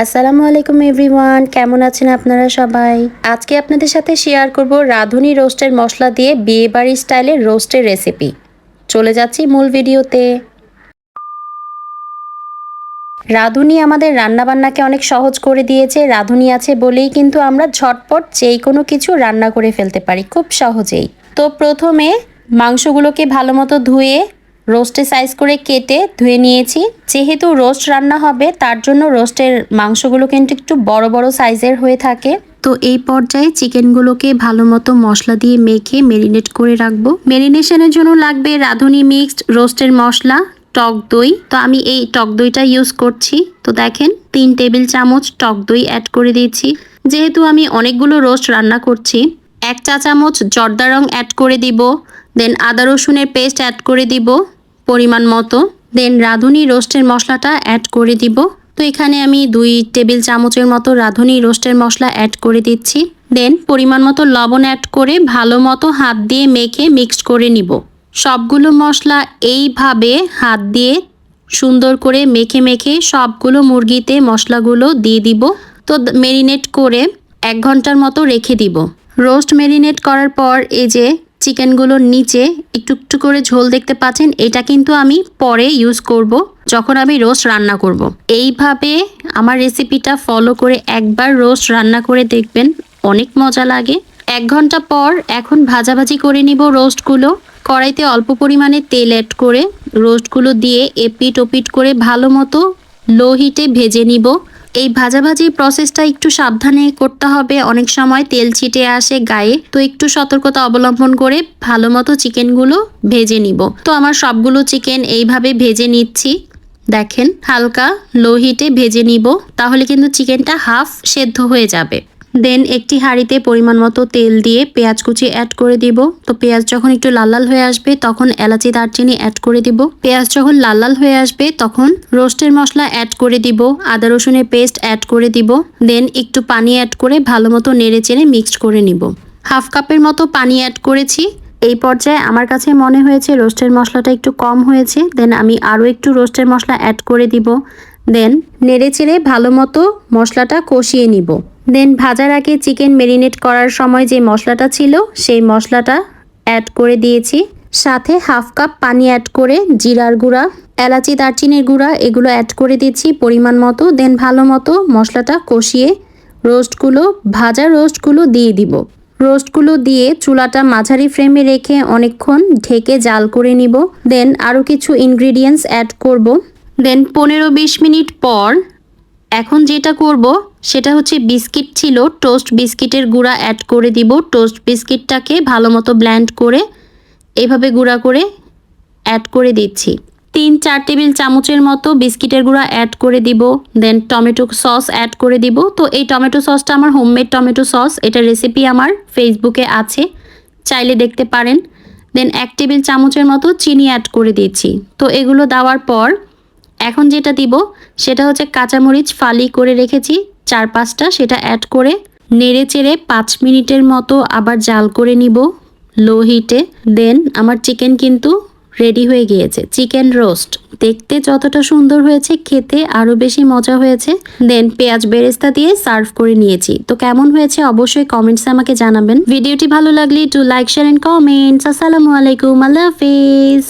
আসসালামু আলাইকুম এভরিওয়ান, কেমন আছেন আপনারা সবাই? আজকে আপনাদের সাথে শেয়ার করব রাঁধুনি রোস্টের মশলা দিয়ে বিয়েবাড়ি স্টাইলের রোস্টের রেসিপি। চলে যাচ্ছি মূল ভিডিওতে। রাঁধুনি আমাদের রান্নাবান্নাকে অনেক সহজ করে দিয়েছে। রাঁধুনি আছে বলেই কিন্তু আমরা ঝটপট যেই কোনো কিছু রান্না করে ফেলতে পারি খুব সহজেই। তো প্রথমে মাংসগুলোকে ভালো মতো ধুয়ে রোস্টে সাইজ করে কেটে ধুয়ে নিয়েছি। যেহেতু রোস্ট রান্না হবে তার জন্য রোস্টের মাংসগুলো কিন্তু একটু বড় বড় সাইজের হয়ে থাকে। তো এই পর্যায়ে চিকেনগুলোকে ভালো মতো মশলা দিয়ে মেখে মেরিনেট করে রাখবো। মেরিনেশনের জন্য লাগবে রাঁধুনি মিক্সড রোস্টের মশলা, টক দই। তো আমি এই টক দইটা ইউজ করছি। তো দেখেন 3 টেবিল চামচ টক দই অ্যাড করে দিয়েছি। যেহেতু আমি অনেকগুলো রোস্ট রান্না করছি, 1 চা চামচ জর্দা রং অ্যাড করে দিব। দেন আদা রসুনের পেস্ট অ্যাড করে দিব পরিমাণ মতো। দেন রাঁধুনি রোস্টের মশলাটা অ্যাড করে দিব। তো এখানে আমি 2 টেবিল চামচের মতো রাঁধুনি রোস্টের মশলা অ্যাড করে দিচ্ছি। দেন পরিমাণ মতো লবণ অ্যাড করে ভালো মতো হাত দিয়ে মেখে মিক্সড করে নিব। সবগুলো মশলা এইভাবে হাত দিয়ে সুন্দর করে মেখে মেখে সবগুলো মুরগিতে মশলাগুলো দিয়ে দিব। তো মেরিনেট করে 1 ঘন্টার মতো রেখে দিব। রোস্ট মেরিনেট করার পর এই যে চিকেনগুলোর নিচে একটু একটু করে ঝোল দেখতে পাচ্ছেন, এটা কিন্তু আমি পরে ইউজ করব যখন আমি রোস্ট রান্না করব। এইভাবে আমার রেসিপিটা ফলো করে একবার রোস্ট রান্না করে দেখবেন, অনেক মজা লাগে। 1 ঘন্টা পর এখন ভাজাভাজি করে নিব রোস্টগুলো। কড়াইতে অল্প পরিমাণে তেল অ্যাড করে রোস্টগুলো দিয়ে এপিট ওপিট করে ভালো মতো লো হিটে ভেজে নিব। এই ভাজাভাজি প্রসেসটা একটু সাবধানে করতে হবে, অনেক সময় তেল ছিটে আসে গায়ে। তো একটু সতর্কতা অবলম্বন করে ভালো মতো চিকেনগুলো ভেজে নিব। তো আমার সবগুলো চিকেন এইভাবে ভেজে নিচ্ছি। দেখেন হালকা লো হিটে ভেজে নিব, তাহলে কিন্তু চিকেনটা হাফ সেদ্ধ হয়ে যাবে। দেন একটি হাঁড়িতে পরিমাণ মতো তেল দিয়ে পেঁয়াজ কুচি অ্যাড করে দিব। তো পেঁয়াজ যখন একটু লাল লাল হয়ে আসবে তখন এলাচি দারচিনি অ্যাড করে দিব। পেঁয়াজ যখন লাল লাল হয়ে আসবে তখন রোস্টের মশলা অ্যাড করে দিব, আদা রসুনের পেস্ট অ্যাড করে দিব। দেন একটু পানি অ্যাড করে ভালো মতো নেড়ে চেড়ে মিক্সড করে নিব। হাফ কাপের মতো পানি অ্যাড করেছি। এই পর্যায়ে আমার কাছে মনে হয়েছে রোস্টের মশলাটা একটু কম হয়েছে। দেন আমি আরও একটু রোস্টের মশলা অ্যাড করে দিব। দেন নেড়ে চেড়ে ভালো মতো মশলাটা কষিয়ে নিব। দেন ভাজার আগে চিকেন মেরিনেট করার সময় যে মশলাটা ছিল সেই মশলাটা অ্যাড করে দিয়েছি। সাথে হাফ কাপ পানি অ্যাড করে জিরার গুঁড়া, এলাচি দারচিনির গুঁড়া এগুলো অ্যাড করে দিচ্ছি পরিমাণ মতো। দেন ভালো মতো মশলাটা কষিয়ে ভাজা রোস্টগুলো দিয়ে দিব। রোস্টগুলো দিয়ে চুলাটা মাঝারি ফ্লেমে রেখে অনেকক্ষণ ঢেকে জাল করে নিব। দেন আরও কিছু ইনগ্রিডিয়েন্টস অ্যাড করব। দেন 15-20 মিনিট পর এখন যেটা করব সেটা হচ্ছে বিস্কিট ছিল, টোস্ট বিস্কিটের গুঁড়া অ্যাড করে দিব। টোস্ট বিস্কিটটাকে ভালো মতো ব্লেন্ড করে এইভাবে গুঁড়া করে অ্যাড করে দিচ্ছি। 3-4 টেবিল চামচের মতো বিস্কিটের গুঁড়া অ্যাড করে দিব। দেন টমেটো সস অ্যাড করে দিব। তো এই টমেটো সসটা আমার হোমমেড টমেটো সস, এটা রেসিপি আমার ফেসবুকে আছে, চাইলে দেখতে পারেন। দেন 1 টেবিল চামচের মতো চিনি অ্যাড করে দিচ্ছি। তো এগুলো দেওয়ার পর এখন যেটা দিব সেটা হচ্ছে কাঁচামরিচ ফালি করে রেখেছি 4-5টা, সেটা অ্যাড করে নেড়ে চেড়ে 5 মিনিটের মতো আবার জাল করে নিব লো হিটে। দেন আমার চিকেন কিন্তু রেডি হয়ে গিয়েছে। চিকেন রোস্ট দেখতে যতটা সুন্দর হয়েছে খেতে আরও বেশি মজা হয়েছে। দেন পেঁয়াজ বেরেস্তা দিয়ে সার্ভ করে নিয়েছি। তো কেমন হয়েছে অবশ্যই কমেন্টসে আমাকে জানাবেন। ভিডিওটি ভালো লাগলে একটু লাইক শেয়ার এন্ড কমেন্টস। আসসালামু আলাইকুম, আল্লাহ হাফেজ।